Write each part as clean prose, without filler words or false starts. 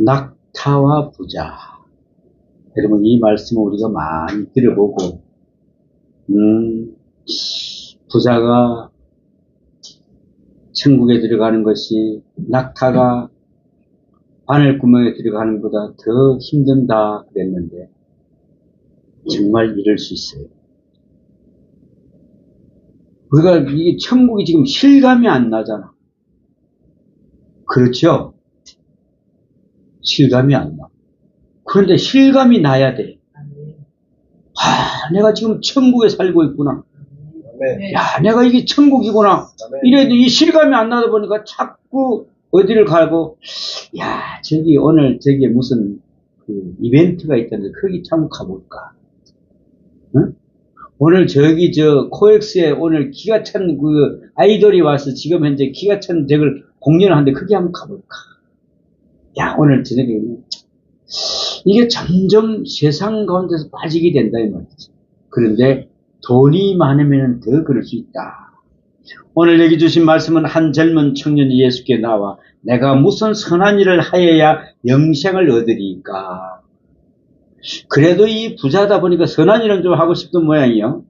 낙타와 부자. 여러분, 이 말씀을 우리가 많이 들어보고, 부자가 천국에 들어가는 것이 낙타가 바늘구멍에 들어가는 것보다 더 힘든다 그랬는데, 정말 이럴 수 있어요. 우리가 이게 천국이 지금 실감이 안 나잖아. 그렇죠? 실감이 안 나. 그런데 실감이 나야 돼. 내가 지금 천국에 살고 있구나. 야, 내가 이게 천국이구나. 이래도 이 실감이 안 나다 보니까 자꾸 어디를 가고, 야, 오늘 무슨 이벤트가 있던데 거기 참 가볼까. 응? 오늘 코엑스에 오늘 기가 찬 아이돌이 와서 지금 현재 기가 찬 공연을 하는데 거기 한번 가볼까. 야, 오늘 저녁에 이게 점점 세상 가운데서 빠지게 된다 이 말이지. 그런데 돈이 많으면 더 그럴 수 있다. 오늘 여기 주신 말씀은 한 젊은 청년이 예수께 나와 내가 무슨 선한 일을 하여야 영생을 얻으리까. 그래도 이 부자다 보니까 선한 일은 좀 하고 싶은 모양이요.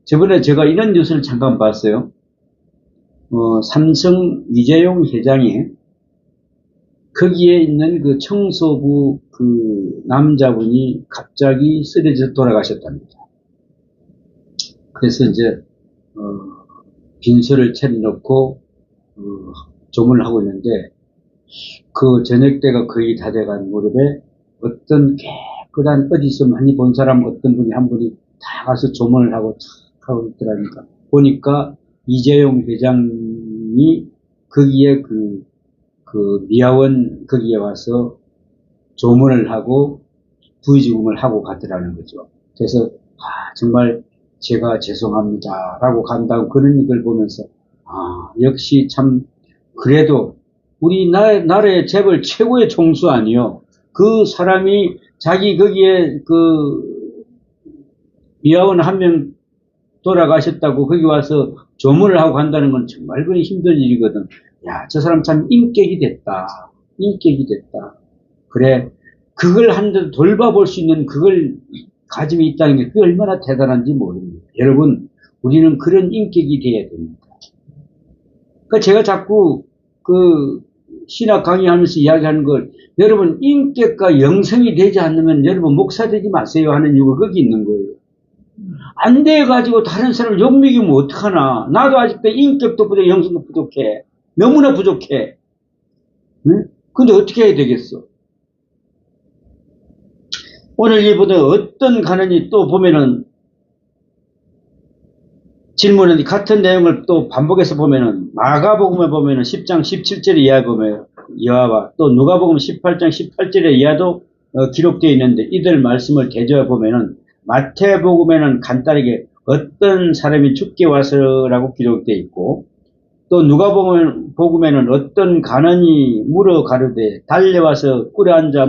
저번에 제가 이런 뉴스를 잠깐 봤어요. 삼성 이재용 회장이 거기에 있는 그 청소부 남자분이 갑자기 쓰러져 돌아가셨답니다. 그래서 이제 빈소를 차려놓고 조문을 하고 있는데 그 저녁 때가 거의 다 돼간 무렵에 어떤 깨끗한 어디서 많이 본 사람 어떤 분이 한 분이 다 가서 조문을 하고 탁 하고 있더라니까 보니까 이재용 회장이 거기에 미아원 거기에 와서 조문을 하고 부의주금을 하고 가더라는 거죠. 그래서 정말 제가 죄송합니다 라고 간다고 그런 걸 보면서 역시 참 그래도 우리 나라의 재벌 최고의 총수 아니요. 그 사람이 자기 거기에 미아원 한 명 돌아가셨다고 거기 와서 조문을 하고 간다는 건 정말 그리 힘든 일이거든. 야, 저 사람 참 인격이 됐다. 인격이 됐다. 그래, 그걸 한데 돌봐볼 수 있는 그걸 가짐이 있다는 게 그게 얼마나 대단한지 모릅니다. 여러분, 우리는 그런 인격이 돼야 됩니다. 그러니까 제가 자꾸 신학 강의하면서 이야기하는 걸 여러분 인격과 영성이 되지 않으면 여러분 목사 되지 마세요 하는 이유가 거기 있는 거예요. 안 돼가지고 다른 사람을 욕먹이면 어떡하나. 나도 아직도 인격도 부족해, 영성도 부족해. 너무나 부족해. 응? 근데 어떻게 해야 되겠어? 오늘 이보다 어떤 가난이 또 보면은 질문은 같은 내용을 또 반복해서 보면은 마가복음에 보면은 10장 17절에 이하와 또 누가복음 18장 18절에 이하도 기록되어 있는데 이들 말씀을 대조해 보면은 마태복음에는 간단하게 어떤 사람이 죽게 와서라고 기록되어 있고 또 누가복음에는 어떤 가난이 물어 가르되 달려와서 꿀에 앉아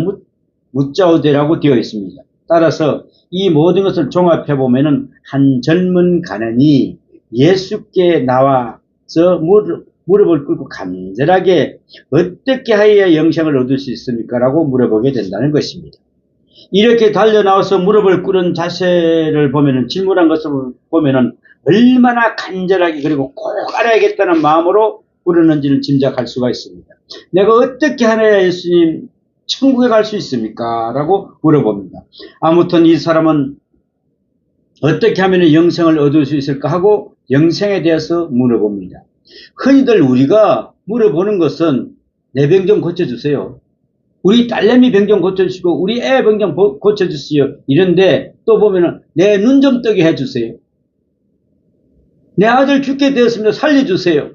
묻자오되라고 되어 있습니다. 따라서 이 모든 것을 종합해 보면은 한 젊은 가난이 예수께 나와서 무릎을 꿇고 간절하게 어떻게 하여야 영생을 얻을 수 있습니까? 라고 물어보게 된다는 것입니다. 이렇게 달려나와서 무릎을 꿇은 자세를 보면은 질문한 것을 보면은 얼마나 간절하게 그리고 꼭 알아야겠다는 마음으로 부르는지를 짐작할 수가 있습니다. 내가 어떻게 하여야 예수님 천국에 갈 수 있습니까? 라고 물어봅니다. 아무튼 이 사람은 어떻게 하면 영생을 얻을 수 있을까 하고 영생에 대해서 물어봅니다. 흔히들 우리가 물어보는 것은 내 병 좀 고쳐주세요. 우리 딸내미 병 좀 고쳐주시고 우리 애 병 좀 고쳐주세요. 이런데 또 보면은 내 눈 좀 뜨게 해주세요. 내 아들 죽게 되었습니다. 살려주세요.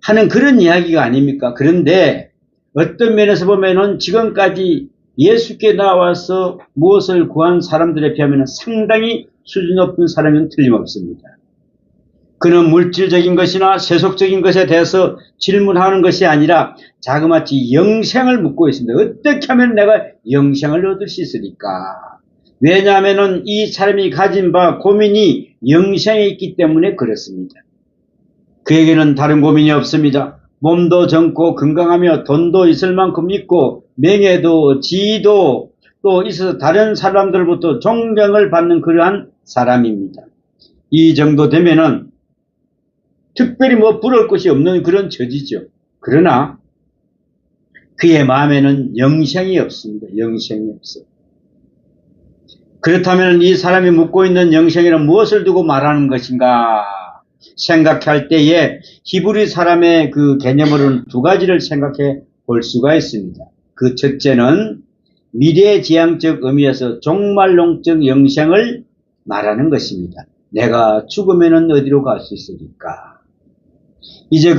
하는 그런 이야기가 아닙니까? 그런데 어떤 면에서 보면은 지금까지 예수께 나와서 무엇을 구한 사람들에 비하면 상당히 수준 높은 사람은 틀림없습니다. 그는 물질적인 것이나 세속적인 것에 대해서 질문하는 것이 아니라 자그마치 영생을 묻고 있습니다. 어떻게 하면 내가 영생을 얻을 수 있으리까? 왜냐하면 이 사람이 가진 바 고민이 영생에 있기 때문에 그렇습니다. 그에게는 다른 고민이 없습니다. 몸도 젊고 건강하며 돈도 있을 만큼 있고 명예도 지위도 또 있어서 다른 사람들부터 존경을 받는 그러한 사람입니다. 이 정도 되면은 특별히 뭐 부러울 것이 없는 그런 처지죠. 그러나 그의 마음에는 영생이 없습니다. 영생이 없어. 그렇다면 이 사람이 묻고 있는 영생이란 무엇을 두고 말하는 것인가 생각할 때에 히브리 사람의 그 개념으로는 두 가지를 생각해 볼 수가 있습니다. 그 첫째는 미래지향적 의미에서 종말론적 영생을 말하는 것입니다. 내가 죽으면은 어디로 갈 수 있으리까? 이제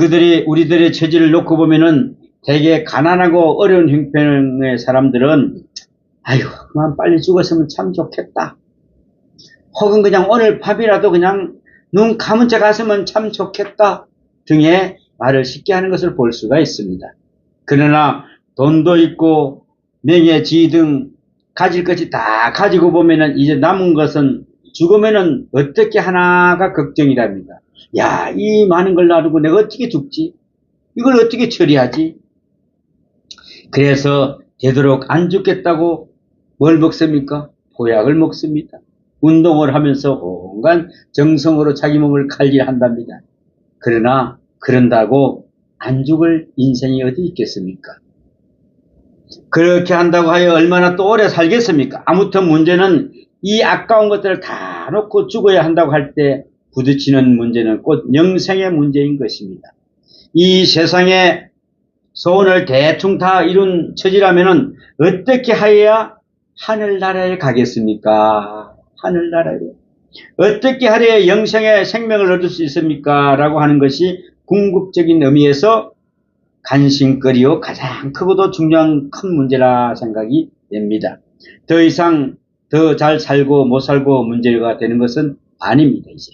우리들의 처지를 놓고 보면은 되게 가난하고 어려운 형편의 사람들은 아유, 그만 빨리 죽었으면 참 좋겠다. 혹은 그냥 오늘 밥이라도 그냥 눈 감은 채 갔으면 참 좋겠다 등의 말을 쉽게 하는 것을 볼 수가 있습니다. 그러나 돈도 있고 명예, 지위 등 가질 것이 다 가지고 보면은 이제 남은 것은 죽으면은 어떻게 하나가 걱정이랍니다. 야, 이 많은 걸 놔두고 내가 어떻게 죽지? 이걸 어떻게 처리하지? 그래서 되도록 안 죽겠다고 뭘 먹습니까? 보약을 먹습니다. 운동을 하면서 온갖 정성으로 자기 몸을 관리한답니다. 그러나 그런다고 안 죽을 인생이 어디 있겠습니까? 그렇게 한다고 하여 얼마나 또 오래 살겠습니까? 아무튼 문제는 이 아까운 것들을 다 놓고 죽어야 한다고 할 때 부딪히는 문제는 곧 영생의 문제인 것입니다. 이 세상의 소원을 대충 다 이룬 처지라면은 어떻게 하여야 하늘나라에 가겠습니까? 하늘나라에. 어떻게 하여야 영생의 생명을 얻을 수 있습니까? 라고 하는 것이 궁극적인 의미에서 관심거리요 가장 크고도 중요한 큰 문제라 생각이 됩니다. 더 이상 더 잘 살고 못 살고 문제가 되는 것은 아닙니다. 이제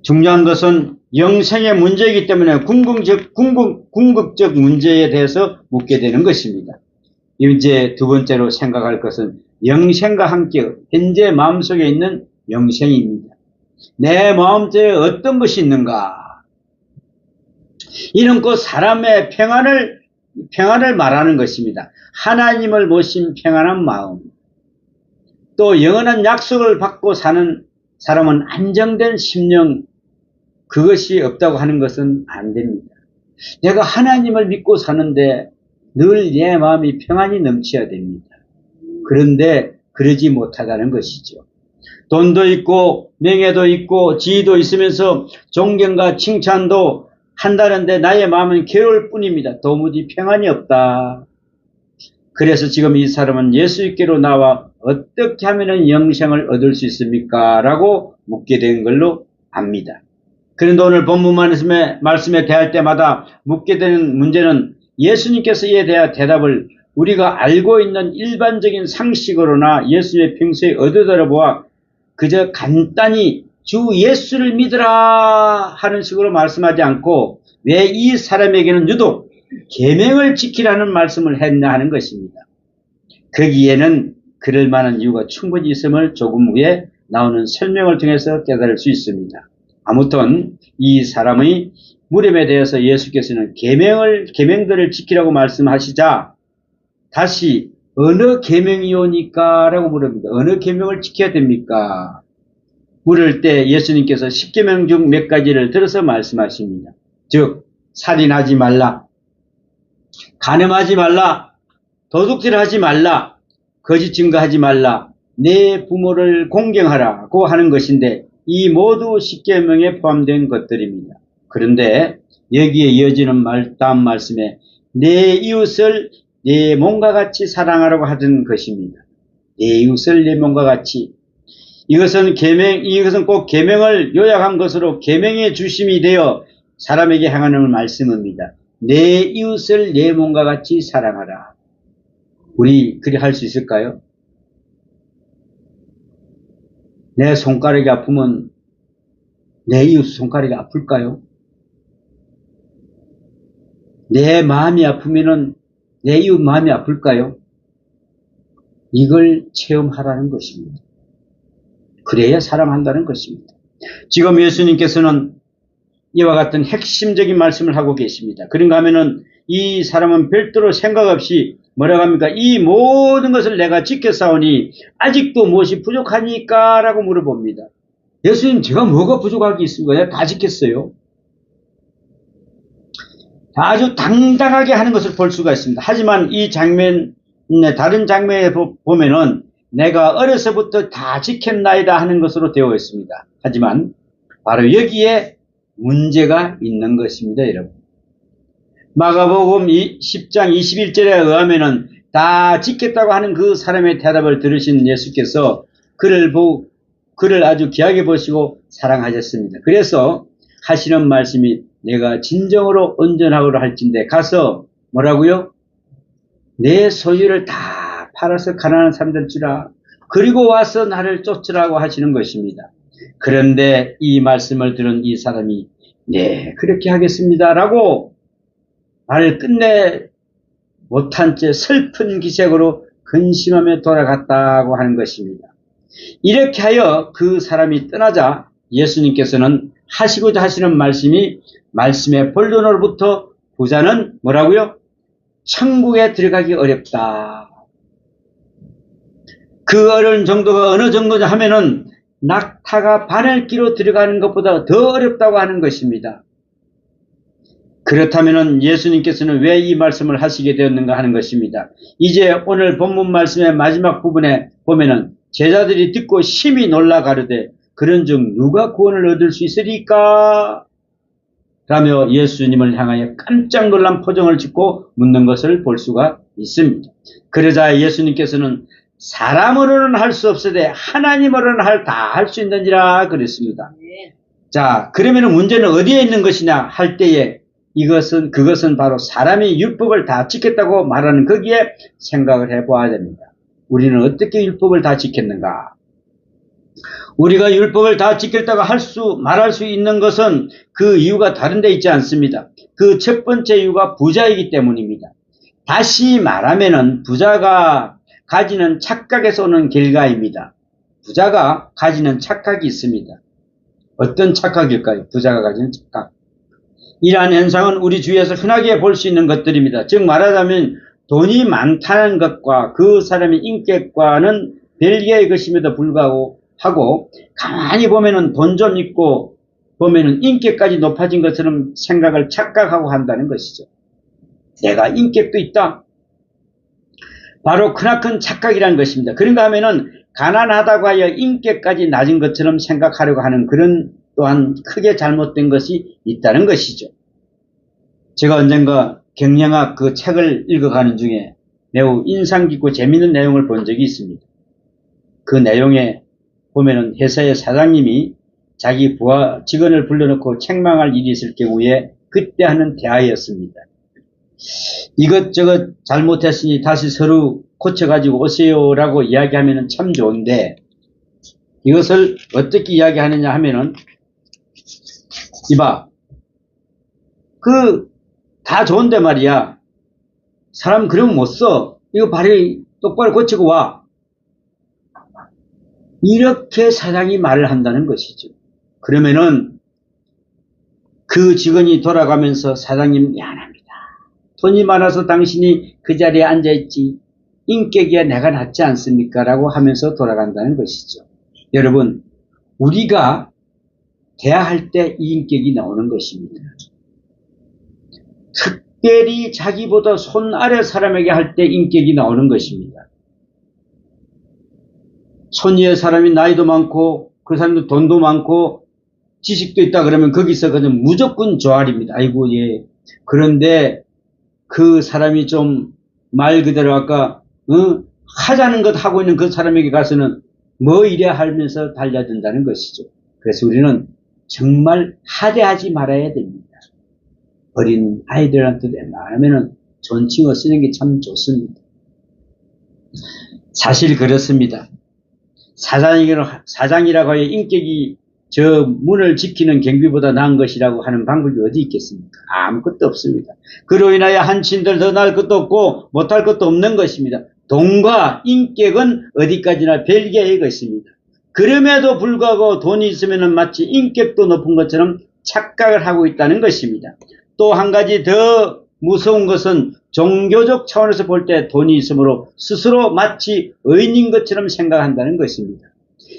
중요한 것은 영생의 문제이기 때문에 궁극적 문제에 대해서 묻게 되는 것입니다. 이제 두 번째로 생각할 것은 영생과 함께 현재 마음속에 있는 영생입니다. 내 마음속에 어떤 것이 있는가? 이는 곧 사람의 평안을 말하는 것입니다. 하나님을 모신 평안한 마음. 또 영원한 약속을 받고 사는 사람은 안정된 심령, 그것이 없다고 하는 것은 안 됩니다. 내가 하나님을 믿고 사는데 늘 내 마음이 평안이 넘쳐야 됩니다. 그런데 그러지 못하다는 것이죠. 돈도 있고 명예도 있고 지위도 있으면서 존경과 칭찬도 한다는데 나의 마음은 괴로울 뿐입니다. 도무지 평안이 없다. 그래서 지금 이 사람은 예수께로 나와 어떻게 하면 영생을 얻을 수 있습니까? 라고 묻게 된 걸로 압니다. 그런데 오늘 본문 말씀에 대할 때마다 묻게 되는 문제는 예수님께서 이에 대한 대답을 우리가 알고 있는 일반적인 상식으로나 예수의 평소에 얻어들어 보아 그저 간단히 주 예수를 믿으라 하는 식으로 말씀하지 않고 왜 이 사람에게는 유독 계명을 지키라는 말씀을 했나 하는 것입니다. 거기에는 그럴 만한 이유가 충분히 있음을 조금 후에 나오는 설명을 통해서 깨달을 수 있습니다. 아무튼 이 사람의 물음에 대해서 예수께서는 계명들을 지키라고 말씀하시자 다시 어느 계명이오니까 라고 물습니다. 어느 계명을 지켜야 됩니까? 물을 때 예수님께서 10계명 중 몇 가지를 들어서 말씀하십니다. 즉 살인하지 말라, 간음하지 말라, 도둑질하지 말라, 거짓 증거하지 말라, 내 부모를 공경하라고 하는 것인데 이 모두 10계명에 포함된 것들입니다. 그런데 여기에 이어지는 다음 말씀에 내 이웃을 내 몸과 같이 사랑하라고 하던 것입니다. 내 이웃을 내 몸과 같이. 이것은 꼭 계명을 요약한 것으로 계명의 중심이 되어 사람에게 향하는 말씀입니다. 내 이웃을 내 몸과 같이 사랑하라. 우리 그리 할 수 있을까요? 내 손가락이 아프면 내 이웃 손가락이 아플까요? 내 마음이 아프면은 내 이웃 마음이 아플까요? 이걸 체험하라는 것입니다. 그래야 사랑한다는 것입니다. 지금 예수님께서는 이와 같은 핵심적인 말씀을 하고 계십니다. 그런가 하면은 이 사람은 별도로 생각 없이 뭐라고 합니까? 이 모든 것을 내가 지켰사오니 아직도 무엇이 부족하니까? 라고 물어봅니다. 예수님, 제가 뭐가 부족할 게 있습니까? 내가 다 지켰어요. 아주 당당하게 하는 것을 볼 수가 있습니다. 하지만 이 장면, 다른 장면에 보면은 내가 어려서부터 다 지켰나이다 하는 것으로 되어 있습니다. 하지만 바로 여기에 문제가 있는 것입니다, 여러분. 마가복음 10장 21절에 의하면은 다 지켰다고 하는 그 사람의 대답을 들으신 예수께서 그를 아주 귀하게 보시고 사랑하셨습니다. 그래서 하시는 말씀이 내가 진정으로 온전하고로 할진대 가서 뭐라고요? 내 소유를 다 팔아서 가난한 사람들 주라. 그리고 와서 나를 쫓으라고 하시는 것입니다. 그런데 이 말씀을 들은 이 사람이 네, 그렇게 하겠습니다. 라고 말을 끝내 못한 채 슬픈 기색으로 근심하며 돌아갔다고 하는 것입니다. 이렇게 하여 그 사람이 떠나자 예수님께서는 하시고자 하시는 말씀이 말씀의 본론으로부터 부자는 뭐라고요? 천국에 들어가기 어렵다. 그 어려운 정도가 어느 정도냐 하면은 낙타가 바늘기로 들어가는 것보다 더 어렵다고 하는 것입니다. 그렇다면은 예수님께서는 왜 이 말씀을 하시게 되었는가 하는 것입니다. 이제 오늘 본문 말씀의 마지막 부분에 보면은 제자들이 듣고 심히 놀라 가로되 그런즉 누가 구원을 얻을 수 있으리까? 라며 예수님을 향하여 깜짝 놀란 표정을 짓고 묻는 것을 볼 수가 있습니다. 그러자 예수님께서는 사람으로는 할 수 없으되 하나님으로는 다 할 수 있느니라 그랬습니다. 자, 그러면 문제는 어디에 있는 것이냐 할 때에 그것은 바로 사람이 율법을 다 지켰다고 말하는 거기에 생각을 해보아야 됩니다. 우리는 어떻게 율법을 다 지켰는가? 우리가 율법을 다 지켰다고 말할 수 있는 것은 그 이유가 다른 데 있지 않습니다. 그 첫 번째 이유가 부자이기 때문입니다. 다시 말하면은 부자가 가지는 착각에서 오는 결과입니다. 부자가 가지는 착각이 있습니다. 어떤 착각일까요? 부자가 가지는 착각. 이러한 현상은 우리 주위에서 흔하게 볼 수 있는 것들입니다. 즉 말하자면 돈이 많다는 것과 그 사람의 인격과는 별개의 것임에도 불구하고 가만히 보면은 돈 좀 있고 보면은 인격까지 높아진 것처럼 생각을 착각하고 한다는 것이죠. 내가 인격도 있다. 바로 크나큰 착각이라는 것입니다. 그런가 하면은 가난하다고 하여 인격까지 낮은 것처럼 생각하려고 하는 그런 또한 크게 잘못된 것이 있다는 것이죠. 제가 언젠가 경영학 그 책을 읽어가는 중에 매우 인상 깊고 재미있는 내용을 본 적이 있습니다. 그 내용에 보면은 회사의 사장님이 자기 부하 직원을 불러놓고 책망할 일이 있을 경우에 그때 하는 대화였습니다. 이것저것 잘못했으니 다시 서로 고쳐가지고 오세요라고 이야기하면 참 좋은데 이것을 어떻게 이야기하느냐 하면은 이봐 다 좋은데 말이야 사람 그러면 못 써. 이거 발이 똑바로 고치고 와. 이렇게 사장이 말을 한다는 것이죠. 그러면은 그 직원이 돌아가면서 사장님 미안합니다. 돈이 많아서 당신이 그 자리에 앉아있지. 인격이야 내가 낫지 않습니까? 라고 하면서 돌아간다는 것이죠. 여러분 우리가 대화할 때 이 인격이 나오는 것입니다. 특별히 자기보다 손 아래 사람에게 할 때 인격이 나오는 것입니다. 손 위에 사람이 나이도 많고 그 사람도 돈도 많고 지식도 있다 그러면 거기서 그냥 무조건 조알입니다. 아이고 예. 그런데 그 사람이 좀 말 그대로 아까 하자는 것 하고 있는 그 사람에게 가서는 뭐 이래 하면서 달려든다는 것이죠. 그래서 우리는 정말 하대하지 말아야 됩니다. 어린 아이들한테 웬만하면은 존칭어 쓰는 게 참 좋습니다. 사실 그렇습니다. 사장이라고 하여 인격이 저 문을 지키는 경비보다 나은 것이라고 하는 방법이 어디 있겠습니까? 아무것도 없습니다. 그로 인하여 한친들 더 나을 것도 없고 못할 것도 없는 것입니다. 돈과 인격은 어디까지나 별개의 것입니다. 그럼에도 불구하고 돈이 있으면 마치 인격도 높은 것처럼 착각을 하고 있다는 것입니다. 또 한 가지 더 무서운 것은 종교적 차원에서 볼 때 돈이 있으므로 스스로 마치 의인인 것처럼 생각한다는 것입니다.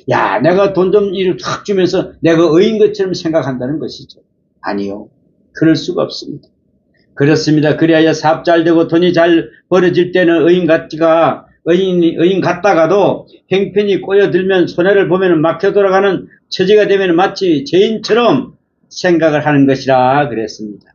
야, 내가 돈 좀 이렇게 확 주면서 내가 의인 것처럼 생각한다는 것이죠. 아니요. 그럴 수가 없습니다. 그렇습니다. 그래야 사업 잘 되고 돈이 잘 벌어질 때는 의인 같다가도 형편이 꼬여들면 손해를 보면 막혀 돌아가는 처지가 되면 마치 죄인처럼 생각을 하는 것이라 그랬습니다.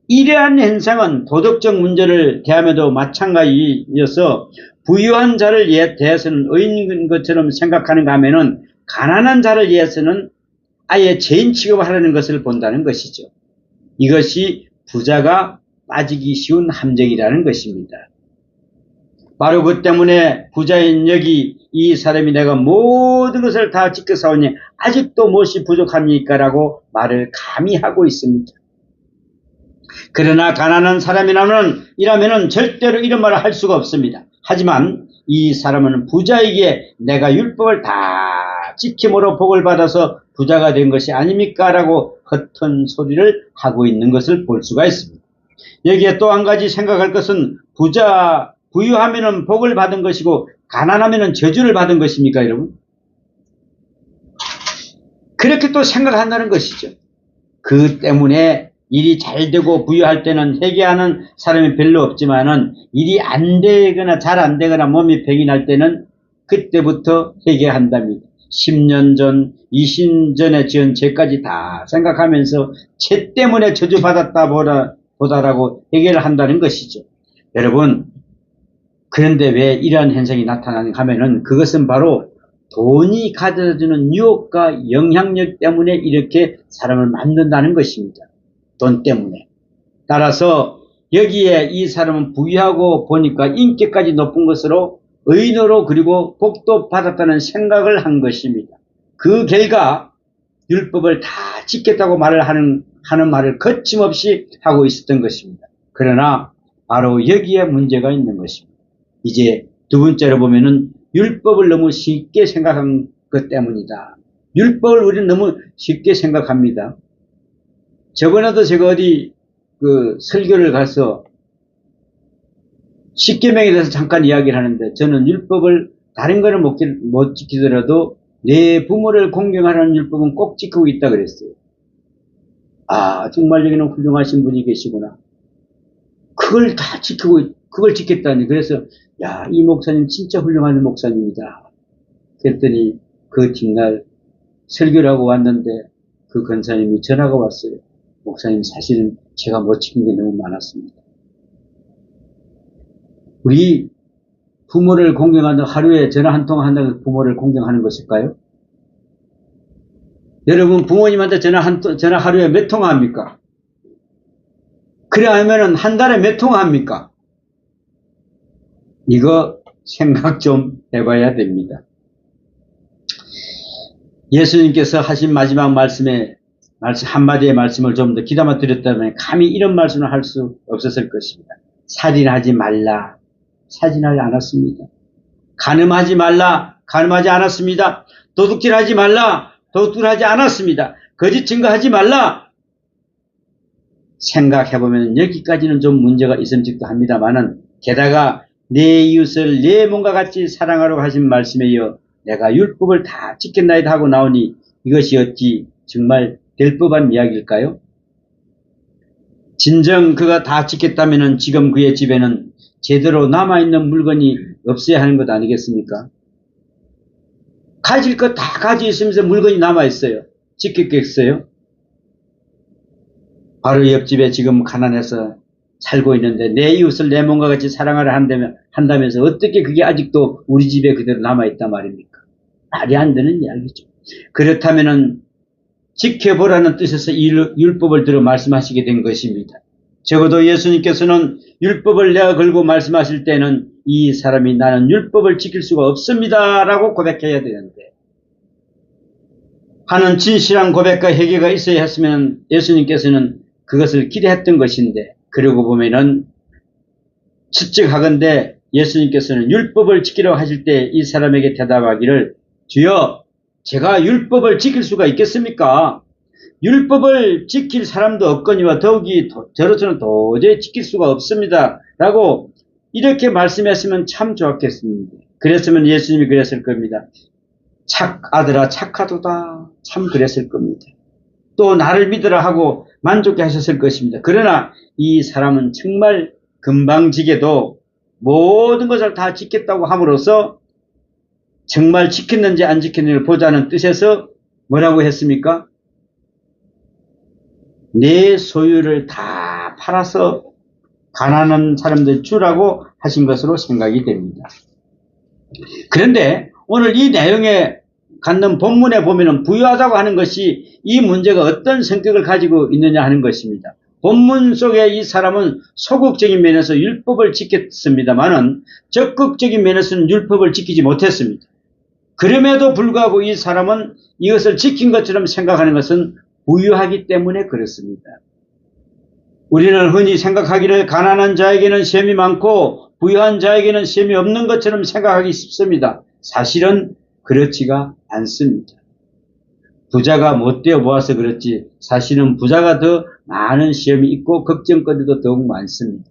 이러한 현상은 도덕적 문제를 대하면도 마찬가지여서 부유한 자를 대해서는 의인인 것처럼 생각하는가 하면은 가난한 자를 위해서는 아예 죄인 취급을 하려는 것을 본다는 것이죠. 이것이 부자가 빠지기 쉬운 함정이라는 것입니다. 바로 그 때문에 부자인 여기 이 사람이 내가 모든 것을 다 지켜 싸우니 아직도 무엇이 부족합니까? 라고 말을 감히 하고 있습니다. 그러나 가난한 사람이라면 절대로 이런 말을 할 수가 없습니다. 하지만 이 사람은 부자에게 내가 율법을 다 지킴으로 복을 받아서 부자가 된 것이 아닙니까? 라고 헛된 소리를 하고 있는 것을 볼 수가 있습니다. 여기에 또 한 가지 생각할 것은 부유하면은 복을 받은 것이고 가난하면은 저주를 받은 것입니까, 여러분? 그렇게 또 생각한다는 것이죠. 그 때문에 일이 잘 되고 부유할 때는 회개하는 사람이 별로 없지만은 일이 안 되거나 잘 안 되거나 몸이 병이 날 때는 그때부터 회개한답니다. 10년 전, 20년 전에 지은 죄까지 다 생각하면서 죄 때문에 저주받았다 보다라고 회개를 한다는 것이죠. 여러분, 그런데 왜 이러한 현상이 나타나는가 하면은 그것은 바로 돈이 가져다주는 유혹과 영향력 때문에 이렇게 사람을 만든다는 것입니다. 돈 때문에. 따라서 여기에 이 사람은 부유하고 보니까 인격까지 높은 것으로 의인으로 그리고 복도 받았다는 생각을 한 것입니다. 그 결과 율법을 다 지켰다고 하는 말을 거침없이 하고 있었던 것입니다. 그러나 바로 여기에 문제가 있는 것입니다. 이제 두 번째로 보면은 율법을 너무 쉽게 생각한 것 때문이다. 율법을 우리는 너무 쉽게 생각합니다. 저번에도 제가 어디 설교를 가서 십계명에 대해서 잠깐 이야기를 하는데 저는 율법을 다른 거는 못 지키더라도 내 부모를 공경하라는 율법은 꼭 지키고 있다 그랬어요. 아, 정말 여기는 훌륭하신 분이 계시구나. 그걸 다 그걸 지켰다니. 그래서 야, 이 목사님 진짜 훌륭한 목사님이다. 그랬더니 그 뒷날 설교를 하고 왔는데 그 권사님이 전화가 왔어요. 목사님, 사실은 제가 못 지킨 게 너무 많았습니다. 우리 부모를 공경하는 하루에 전화 한 통 한다고 부모를 공경하는 것일까요? 여러분, 부모님한테 전화 하루에 몇 통 합니까? 그래 하면은 한 달에 몇 통 합니까? 이거 생각 좀 해봐야 됩니다. 예수님께서 하신 마지막 한마디의 말씀을 좀 더 귀담아 드렸다면 감히 이런 말씀을 할 수 없었을 것입니다. 살인하지 말라. 살인하지 않았습니다. 간음하지 말라. 간음하지 않았습니다. 도둑질하지 말라. 도둑질하지 않았습니다. 거짓 증거하지 말라. 생각해보면 여기까지는 좀 문제가 있음직도 합니다만은 게다가 내 이웃을 내 몸과 같이 사랑하라고 하신 말씀에 이어 내가 율법을 다 지켰나이다 하고 나오니 이것이 어찌 정말 될 법한 이야기일까요? 진정 그가 다 지켰다면 지금 그의 집에는 제대로 남아있는 물건이 없어야 하는 것 아니겠습니까? 가질 것 다 가지고 있으면서 물건이 남아있어요. 지켰겠어요? 바로 옆집에 지금 가난해서 살고 있는데 내 이웃을 내 몸과 같이 사랑하라 한다면서 어떻게 그게 아직도 우리 집에 그대로 남아있단 말입니까? 말이 안 되는 이야기죠. 그렇다면은 지켜보라는 뜻에서 이 율법을 들어 말씀하시게 된 것입니다. 적어도 예수님께서는 율법을 내가 걸고 말씀하실 때는 이 사람이 나는 율법을 지킬 수가 없습니다 라고 고백해야 되는데 하는 진실한 고백과 회개가 있어야 했으면 예수님께서는 그것을 기대했던 것인데 그러고 보면은 추측하건대 예수님께서는 율법을 지키라고 하실 때 이 사람에게 대답하기를 주여 제가 율법을 지킬 수가 있겠습니까? 율법을 지킬 사람도 없거니와 더욱이 저로서는 도저히 지킬 수가 없습니다. 라고 이렇게 말씀했으면 참 좋았겠습니다. 그랬으면 예수님이 그랬을 겁니다. 아들아 착하도다. 참 그랬을 겁니다. 또 나를 믿으라 하고 만족해 하셨을 것입니다. 그러나 이 사람은 정말 금방지게도 모든 것을 다 지켰다고 함으로써 정말 지켰는지 안 지켰는지를 보자는 뜻에서 뭐라고 했습니까? 내 소유를 다 팔아서 가난한 사람들 주라고 하신 것으로 생각이 됩니다. 그런데 오늘 이 내용에 갖는 본문에 보면은 부유하다고 하는 것이 이 문제가 어떤 성격을 가지고 있느냐 하는 것입니다. 본문 속에 이 사람은 소극적인 면에서 율법을 지켰습니다만은 적극적인 면에서는 율법을 지키지 못했습니다. 그럼에도 불구하고 이 사람은 이것을 지킨 것처럼 생각하는 것은 부유하기 때문에 그렇습니다. 우리는 흔히 생각하기를 가난한 자에게는 시험이 많고 부유한 자에게는 시험이 없는 것처럼 생각하기 쉽습니다. 사실은 그렇지가 않습니다. 부자가 못되어 모아서 그렇지 사실은 부자가 더 많은 시험이 있고 걱정거리도 더욱 많습니다.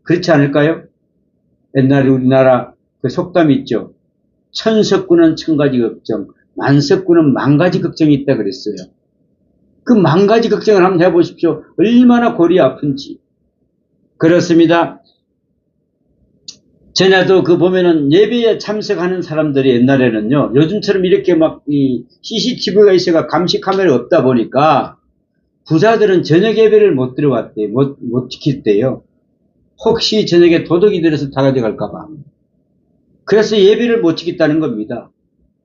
그렇지 않을까요? 옛날에 우리나라 그 속담이 있죠. 천석구는 천가지 걱정, 만석구는 만가지 걱정이 있다 그랬어요. 그 만가지 걱정을 한번 해보십시오. 얼마나 골이 아픈지. 그렇습니다. 전에도 그 보면은 예배에 참석하는 사람들이 옛날에는요, 요즘처럼 이렇게 막 이 CCTV가 있어가 감시 카메라 없다 보니까 부자들은 저녁 예배를 못 들어갔대요. 못 지킬 때요. 혹시 저녁에 도둑이 들어서 다 가져갈까봐. 그래서 예배를 못 지켰다는 겁니다.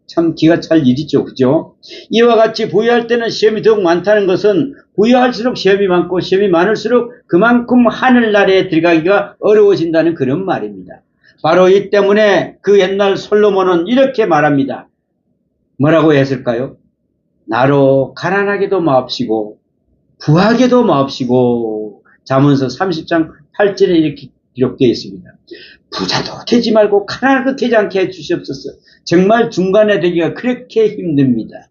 참 기가 찰 일이죠. 그죠? 이와 같이 부유할 때는 시험이 더욱 많다는 것은 부유할수록 시험이 많고 시험이 많을수록 그만큼 하늘나라에 들어가기가 어려워진다는 그런 말입니다. 바로 이 때문에 그 옛날 솔로몬은 이렇게 말합니다. 뭐라고 했을까요? 나로 가난하게도 마옵시고 부하게도 마옵시고 잠언서 30장 8절에 이렇게 기록되어 있습니다. 부자도 되지 말고 가난하도 되지 않게 해주시옵소서. 정말 중간에 되기가 그렇게 힘듭니다.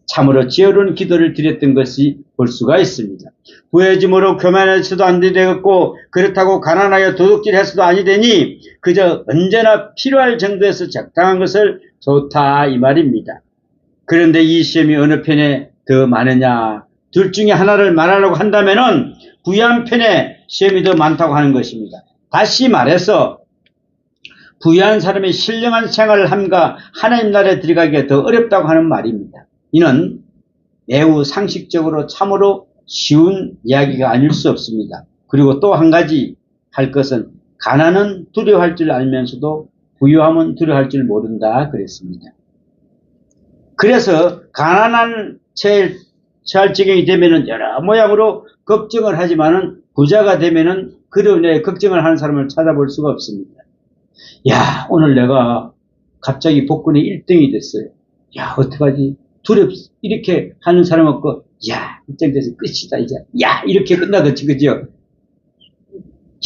참으로 지혜로운 기도를 드렸던 것이 볼 수가 있습니다. 부해짐으로 교만해서도 안 되겠고 그렇다고 가난하여 도둑질해서도 아니 되니 그저 언제나 필요할 정도에서 적당한 것을 좋다 이 말입니다. 그런데 이 시험이 어느 편에 더 많으냐? 둘 중에 하나를 말하려고 한다면은 부유한 편에 시험이 더 많다고 하는 것입니다. 다시 말해서 부유한 사람이 신령한 생활을 함과 하나님 나라에 들어가기가 더 어렵다고 하는 말입니다. 이는 매우 상식적으로 참으로 쉬운 이야기가 아닐 수 없습니다. 그리고 또 한 가지 할 것은 가난은 두려워할 줄 알면서도 부유함은 두려워할 줄 모른다 그랬습니다. 그래서 가난한 처할 지경이 되면은 여러 모양으로 걱정을 하지만은 부자가 되면은 그런 걱정을 하는 사람을 찾아볼 수가 없습니다. 야, 오늘 내가 갑자기 복권에 1등이 됐어요. 야, 어떡하지? 이렇게 하는 사람 없고, 야, 입장돼서 끝이다, 이제. 야, 이렇게 끝나겠지, 그죠?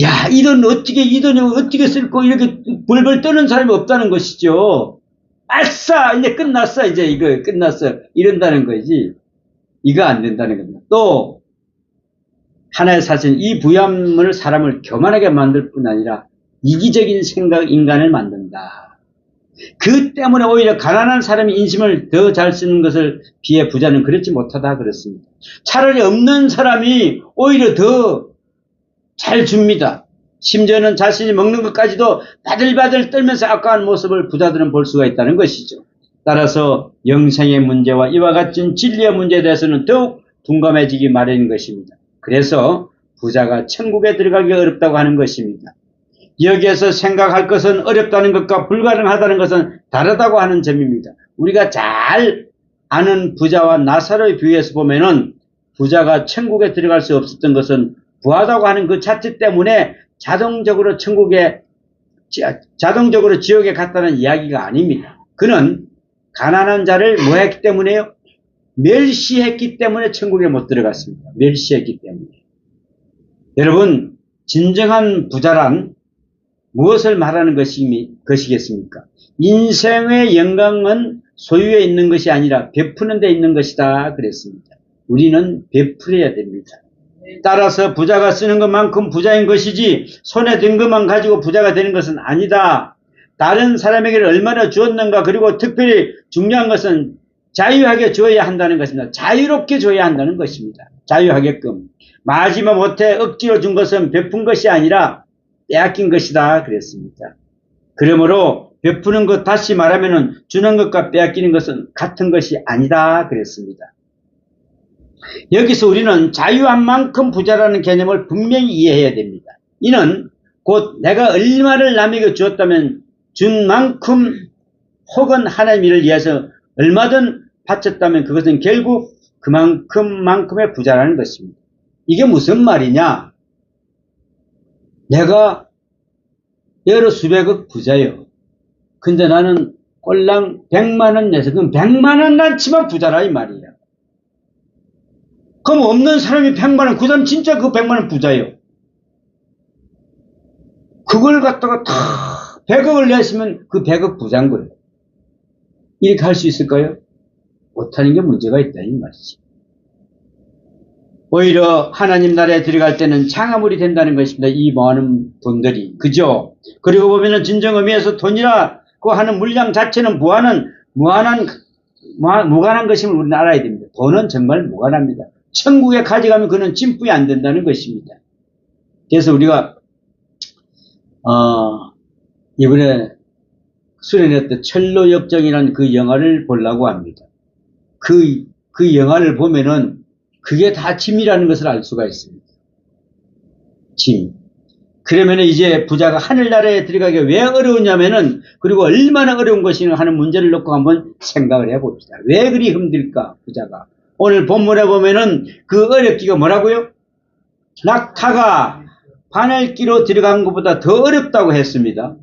야, 이 돈을 어떻게 쓸고, 이렇게 벌벌 떠는 사람이 없다는 것이죠. 아싸! 이제 끝났어, 이제 이거 끝났어. 이런다는 거지. 이거 안 된다는 겁니다. 또, 하나의 사실은 이 부유함을 사람을 교만하게 만들 뿐 아니라 이기적인 생각 인간을 만든다. 그 때문에 오히려 가난한 사람이 인심을 더 잘 쓰는 것을 비해 부자는 그렇지 못하다 그렇습니다. 차라리 없는 사람이 오히려 더 잘 줍니다. 심지어는 자신이 먹는 것까지도 바들바들 떨면서 아까운 모습을 부자들은 볼 수가 있다는 것이죠. 따라서 영생의 문제와 이와 같은 진리의 문제에 대해서는 더욱 둔감해지기 마련인 것입니다. 그래서 부자가 천국에 들어가기 어렵다고 하는 것입니다. 여기에서 생각할 것은 어렵다는 것과 불가능하다는 것은 다르다고 하는 점입니다. 우리가 잘 아는 부자와 나사로의 비유에서 보면은 부자가 천국에 들어갈 수 없었던 것은 부하다고 하는 그 자체 때문에 자동적으로 지옥에 갔다는 이야기가 아닙니다. 그는 가난한 자를 뭐 했기 때문에요? 멸시했기 때문에 천국에 못 들어갔습니다. 멸시했기 때문에. 여러분, 진정한 부자란 무엇을 말하는 것이겠습니까? 인생의 영광은 소유에 있는 것이 아니라 베푸는 데 있는 것이다 그랬습니다. 우리는 베풀어야 됩니다. 따라서 부자가 쓰는 것만큼 부자인 것이지 손에 든 것만 가지고 부자가 되는 것은 아니다. 다른 사람에게 얼마나 주었는가, 그리고 특별히 중요한 것은 자유하게 줘야 한다는 것입니다. 자유롭게 줘야 한다는 것입니다. 자유하게끔. 마지막 못해 억지로 준 것은 베푼 것이 아니라 빼앗긴 것이다 그랬습니다. 그러므로 베푸는 것, 다시 말하면 주는 것과 빼앗기는 것은 같은 것이 아니다 그랬습니다. 여기서 우리는 자유한 만큼 부자라는 개념을 분명히 이해해야 됩니다. 이는 곧 내가 얼마를 남에게 주었다면 준 만큼, 혹은 하나님 일을 위해서 얼마든 바쳤다면 그것은 결국 그만큼만큼의 부자라는 것입니다. 이게 무슨 말이냐? 내가 여러 수백억 부자예요. 근데 나는 꼴랑 100만 원 내서, 그럼 100만 원 난 치면 부자라 이 말이야. 그럼 없는 사람이 100만 원, 그 사람 진짜 그 100만 원 부자예요. 그걸 갖다가 다 100억을 냈으면 그 100억 부자인 거예요. 이렇게 할 수 있을까요? 못하는 게 문제가 있다 이 말이지. 오히려 하나님 나라에 들어갈 때는 장아물이 된다는 것입니다. 이 많은 돈들이. 그죠? 그리고 보면은 진정 의미에서 돈이라고 하는 물량 자체는 무관한 것임을 우리는 알아야 됩니다. 돈은 정말 무관합니다. 천국에 가져가면 그는 진품이 안 된다는 것입니다. 그래서 우리가 이번에 수련했던 철로역정이라는 그 영화를 보려고 합니다. 그 영화를 보면은 그게 다 짐이라는 것을 알 수가 있습니다. 짐. 그러면 이제 부자가 하늘나라에 들어가기 왜 어려우냐면은, 그리고 얼마나 어려운 것이냐 하는 문제를 놓고 한번 생각을 해봅시다. 왜 그리 힘들까, 부자가? 오늘 본문에 보면은 그 어렵기가 뭐라고요? 낙타가 바늘기로 들어간 것보다 더 어렵다고 했습니다.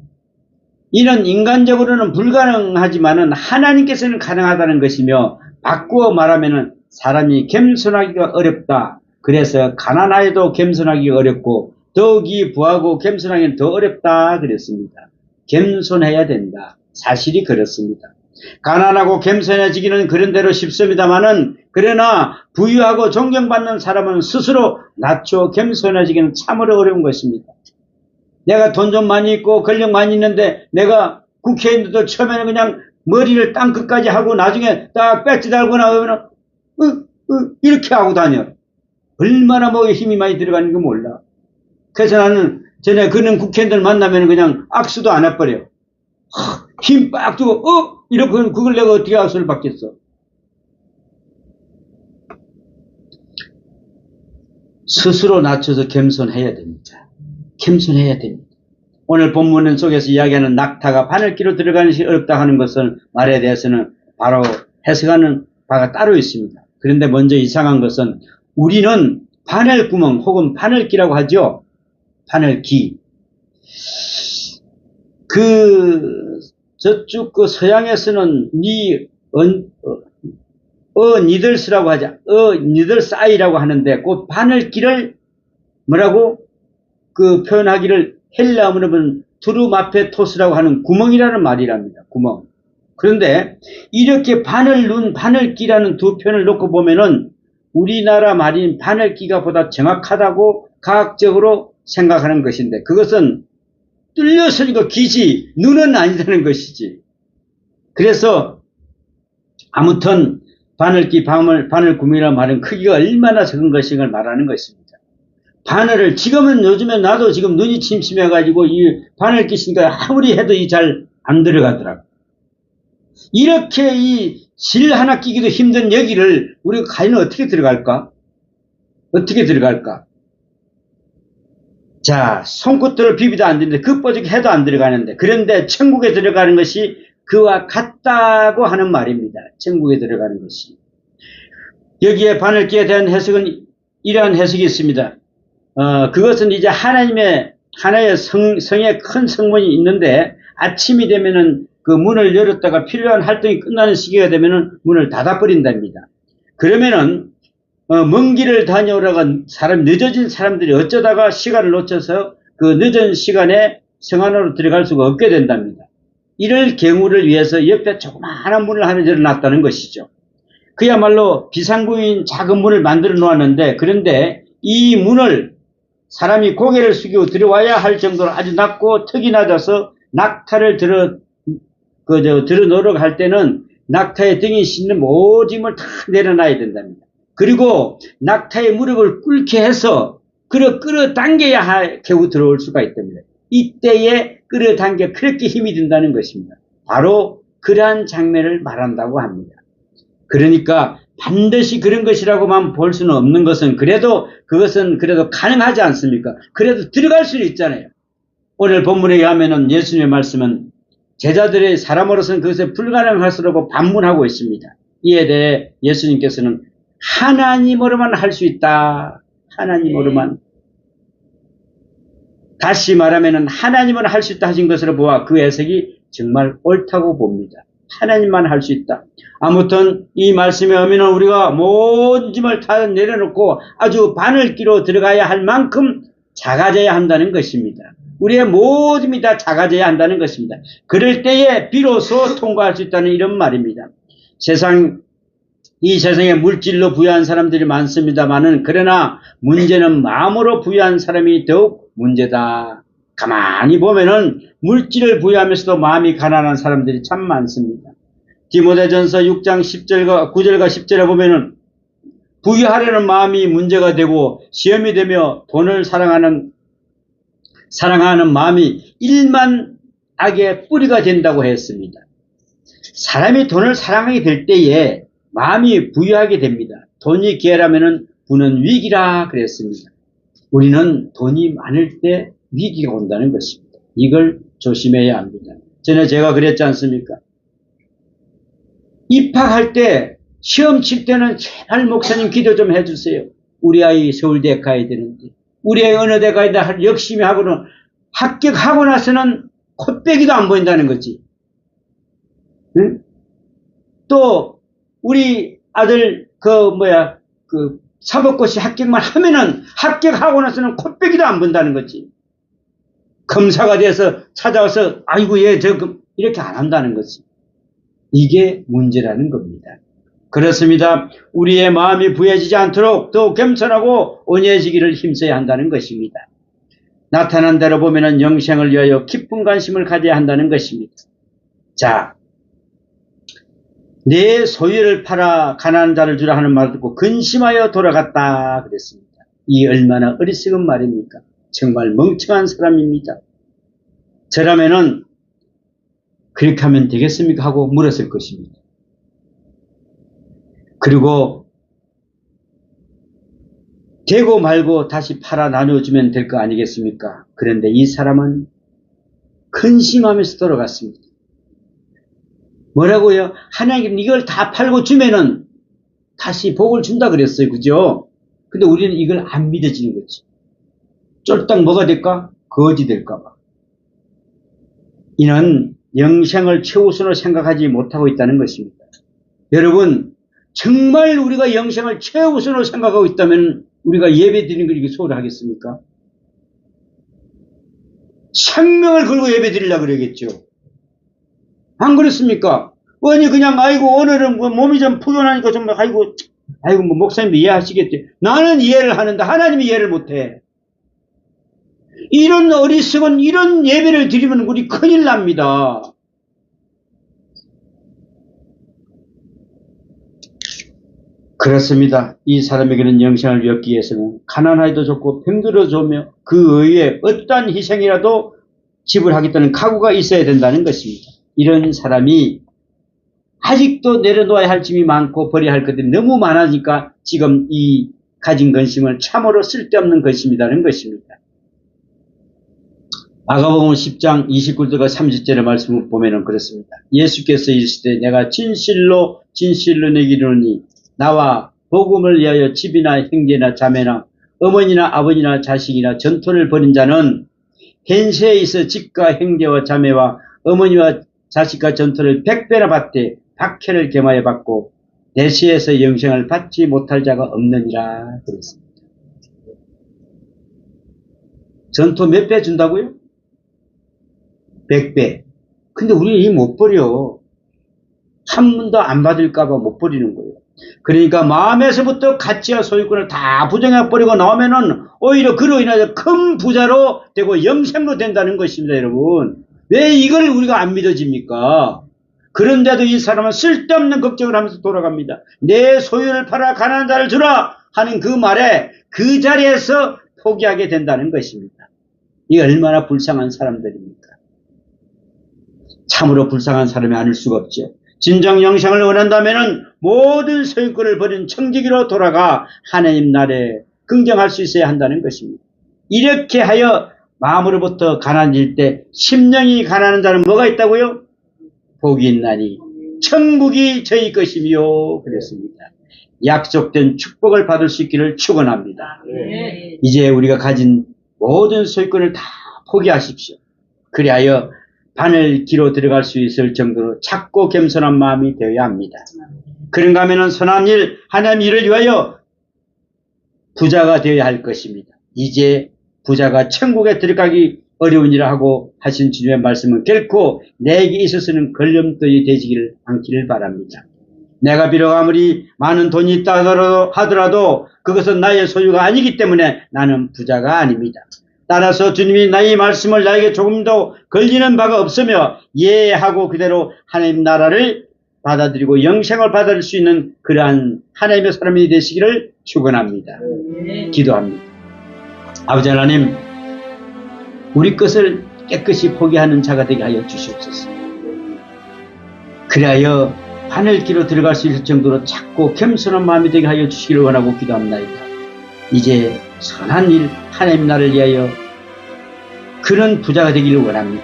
이는 인간적으로는 불가능하지만은 하나님께서는 가능하다는 것이며, 바꾸어 말하면은 사람이 겸손하기가 어렵다. 그래서 가난하여도 겸손하기가 어렵고 더욱이 부하고 겸손하기는 더 어렵다 그랬습니다. 겸손해야 된다. 사실이 그렇습니다. 가난하고 겸손해지기는 그런대로 쉽습니다만은, 그러나 부유하고 존경받는 사람은 스스로 낮추어 겸손해지기는 참으로 어려운 것입니다. 내가 돈 좀 많이 있고 권력 많이 있는데 내가 국회의원들도 처음에는 그냥 머리를 땅끝까지 하고 나중에 딱 배지 달고 나오면 이렇게 하고 다녀. 얼마나 목에 힘이 많이 들어가는 거 몰라. 그래서 나는 전에 그런 국회의원들 만나면 그냥 악수도 안 해버려. 힘 빡 주고 이렇게, 그걸 내가 어떻게 악수를 받겠어. 스스로 낮춰서 겸손해야 됩니다. 겸손해야 됩니다. 오늘 본문 속에서 이야기하는 낙타가 바늘기로 들어가는 것이 어렵다 하는 것을 말에 대해서는 바로 해석하는 바가 따로 있습니다. 그런데 먼저 이상한 것은, 우리는 바늘구멍 혹은 바늘기라고 하죠. 바늘기. 저쪽 서양에서는 니들스라고 하죠. 니들사이라고 하는데, 그 바늘기를 뭐라고 표현하기를 헬라어로 보면 투르마페토스라고 하는 구멍이라는 말이랍니다. 구멍. 그런데 이렇게 바늘기라는 두 표현을 놓고 보면은 우리나라 말인 바늘기가 보다 정확하다고 과학적으로 생각하는 것인데, 그것은 뚫렸으니까 기지, 눈은 아니라는 것이지. 그래서 아무튼 바늘구멍이라는 말은 크기가 얼마나 적은 것인가를 말하는 것입니다. 바늘을, 지금은 요즘에 나도 지금 눈이 침침해가지고 이 바늘기 쓰니까 아무리 해도 잘 안 들어가더라고. 이렇게 이 실 하나 끼기도 힘든 여기를 우리가 과연 어떻게 들어갈까? 어떻게 들어갈까? 자, 손끝으로 비비도 안 되는데, 급보직 해도 안 들어가는데, 그런데 천국에 들어가는 것이 그와 같다고 하는 말입니다. 천국에 들어가는 것이. 여기에 바늘기에 대한 해석은 이러한 해석이 있습니다. 그것은 이제 하나의 성에 큰 성문이 있는데, 아침이 되면은 그 문을 열었다가 필요한 활동이 끝나는 시기가 되면은 문을 닫아버린답니다. 그러면은, 먼 길을 다녀오다가 늦어진 사람들이 어쩌다가 시간을 놓쳐서 그 늦은 시간에 성 안으로 들어갈 수가 없게 된답니다. 이럴 경우를 위해서 옆에 조그마한 문을 하나 열어놨다는 것이죠. 그야말로 비상구인 작은 문을 만들어 놓았는데, 그런데 이 문을 사람이 고개를 숙이고 들어와야 할 정도로 아주 낮고 턱이 낮아서 낙타를 들어 놓으러 갈 때는 낙타의 등에 싣는 모든 짐을 다 내려놔야 된답니다. 그리고 낙타의 무릎을 꿇게 해서 끌어당겨야 겨우 들어올 수가 있답니다. 이때에 끌어당겨 그렇게 힘이 든다는 것입니다. 바로 그러한 장면을 말한다고 합니다. 그러니까 반드시 그런 것이라고만 볼 수는 없는 것은 그것은 그래도 가능하지 않습니까? 그래도 들어갈 수는 있잖아요. 오늘 본문에 의하면은 예수님의 말씀은 제자들의 사람으로서는 그것에 불가능할수록 반문하고 있습니다. 이에 대해 예수님께서는 하나님으로만 할 수 있다. 하나님으로만. 다시 말하면은 하나님은 할 수 있다 하신 것으로 보아 그 해석이 정말 옳다고 봅니다. 하나님만 할 수 있다. 아무튼 이 말씀의 의미는 우리가 모든 짐을 다 내려놓고 아주 바늘기로 들어가야 할 만큼 작아져야 한다는 것입니다. 우리의 모든 힘이 다 작아져야 한다는 것입니다. 그럴 때에 비로소 통과할 수 있다는 이런 말입니다. 이 세상에 물질로 부유한 사람들이 많습니다만은, 그러나 문제는 마음으로 부유한 사람이 더욱 문제다. 가만히 보면은 물질을 부여하면서도 마음이 가난한 사람들이 참 많습니다. 디모데전서 6장 10절과 9절과 10절에 보면은 부유하려는 마음이 문제가 되고 시험이 되며 돈을 사랑하는 마음이 일만 악의 뿌리가 된다고 했습니다. 사람이 돈을 사랑하게 될 때에 마음이 부유하게 됩니다. 돈이 기회라면은 부는 위기라 그랬습니다. 우리는 돈이 많을 때 위기가 온다는 것입니다. 이걸 조심해야 합니다. 전에 제가 그랬지 않습니까? 입학할 때, 시험 칠 때는 제발 목사님 기도 좀 해주세요. 우리 아이 서울대 가야 되는데, 우리 아이 어느 대 가야 돼 열심히 하고는 합격하고 나서는 콧배기도 안 보인다는 거지. 응? 또 우리 아들 사법고시 합격만 하면은 합격하고 나서는 콧배기도 안 본다는 거지. 검사가 돼서 찾아와서 아이고 얘 이렇게 안 한다는 거지. 이게 문제라는 겁니다. 그렇습니다. 우리의 마음이 부해지지 않도록 더 겸손하고 온유해지기를 힘써야 한다는 것입니다. 나타난 대로 보면은 영생을 위하여 깊은 관심을 가져야 한다는 것입니다. 자, 내 소유를 팔아 가난한 자를 주라 하는 말을 듣고 근심하여 돌아갔다 그랬습니다. 이 얼마나 어리석은 말입니까? 정말 멍청한 사람입니다. 저라면은 그렇게 하면 되겠습니까? 하고 물었을 것입니다. 그리고 되고 말고 다시 팔아 나눠주면 될 거 아니겠습니까? 그런데 이 사람은 근심하면서 돌아갔습니다. 뭐라고요? 하나님 이걸 다 팔고 주면은 다시 복을 준다 그랬어요. 그죠? 근데 우리는 이걸 안 믿어지는 거지. 쫄딱 뭐가 될까? 거지 될까봐. 이는 영생을 최우선으로 생각하지 못하고 있다는 것입니다. 여러분, 정말 우리가 영생을 최우선으로 생각하고 있다면 우리가 예배 드리는 걸 이렇게 소홀히 하겠습니까? 생명을 걸고 예배 드리려고 그러겠죠. 안 그렇습니까? 아니 그냥 아이고 오늘은 몸이 좀 푸근하니까 좀 아이고 목사님도 이해하시겠지. 나는 이해를 하는데 하나님이 이해를 못해. 이런 어리석은 이런 예배를 드리면 우리 큰일 납니다. 그렇습니다. 이 사람에게는 영생을 얻기 위해서는 가난하기도 좋고 병들어 좋으며 그 외에 어떠한 희생이라도 지불하겠다는 각오가 있어야 된다는 것입니다. 이런 사람이 아직도 내려놓아야 할 짐이 많고 버려야 할 것들이 너무 많으니까 지금 이 가진 근심은 참으로 쓸데없는 것입니다는 것입니다. 마가복음 10장 29절과 30절의 말씀을 보면은 그렇습니다. 예수께서 이르시되 내가 진실로 내게 이르노니 나와 복음을 위하여 집이나 형제나 자매나 어머니나 아버지나 자식이나 전토를 벌인 자는 현세에 있어 집과 형제와 자매와 어머니와 자식과 전토를 100배나 받되 박해를 겸하여 받고 내시에서 영생을 받지 못할 자가 없느니라 그랬습니다. 전토 몇 배 준다고요? 100배. 근데 우리는 이 못 버려. 한 번도 안 받을까봐 못 버리는 거예요. 그러니까 마음에서부터 가치와 소유권을 다 부정해버리고 나오면은 오히려 그로 인해서 큰 부자로 되고 영생로 된다는 것입니다, 여러분. 왜 이걸 우리가 안 믿어집니까? 그런데도 이 사람은 쓸데없는 걱정을 하면서 돌아갑니다. 내 소유를 팔아 가난한 자를 주라 하는 그 말에 그 자리에서 포기하게 된다는 것입니다. 이 얼마나 불쌍한 사람들입니까? 참으로 불쌍한 사람이 아닐 수가 없죠. 진정 영생을 원한다면 모든 소유권을 버린 청지기로 돌아가 하나님 나라에 긍정할 수 있어야 한다는 것입니다. 이렇게 하여 마음으로부터 가난해질 때 심령이 가난한 자는 뭐가 있다고요? 복이 있나니 천국이 저희 것이며 그랬습니다. 약속된 축복을 받을 수 있기를 축원합니다. 이제 우리가 가진 모든 소유권을 다 포기하십시오. 그리하여 바늘기로 들어갈 수 있을 정도로 작고 겸손한 마음이 되어야 합니다. 그런가 하면 선한 일, 하나님 일을 위하여 부자가 되어야 할 것입니다. 이제 부자가 천국에 들어가기 어려운 일을 하고 하신 주님의 말씀은 결코 내게 있어서는 걸림돌이 되지기를 않기를 바랍니다. 내가 비록 아무리 많은 돈이 있다 하더라도 그것은 나의 소유가 아니기 때문에 나는 부자가 아닙니다. 따라서 주님이 나의 말씀을 나에게 조금도 걸리는 바가 없으며 예하고 그대로 하나님 나라를 받아들이고 영생을 받아들일 수 있는 그러한 하나님의 사람이 되시기를 축원합니다. 기도합니다. 아버지 하나님, 우리 것을 깨끗이 포기하는 자가 되게 하여 주시옵소서. 그리하여 하늘길로 들어갈 수 있을 정도로 작고 겸손한 마음이 되게 하여 주시기를 원하고 기도합나이다. 이제 선한 일, 하나님 나라를 위하여 그런 부자가 되기를 원합니다.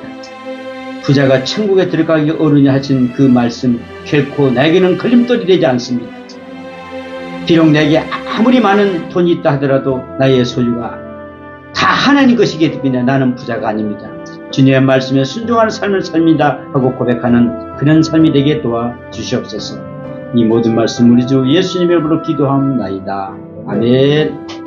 부자가 천국에 들어가기 어려우냐 하신 그 말씀 결코 나에게는 걸림돌이 되지 않습니다. 비록 내게 아무리 많은 돈이 있다 하더라도 나의 소유가 다 하나님 것이기 때문에 나는 부자가 아닙니다. 주님의 말씀에 순종하는 삶을 삽니다 하고 고백하는 그런 삶이 되게 도와주시옵소서. 이 모든 말씀 우리 주 예수님의 이름으로 기도합니다. 아멘.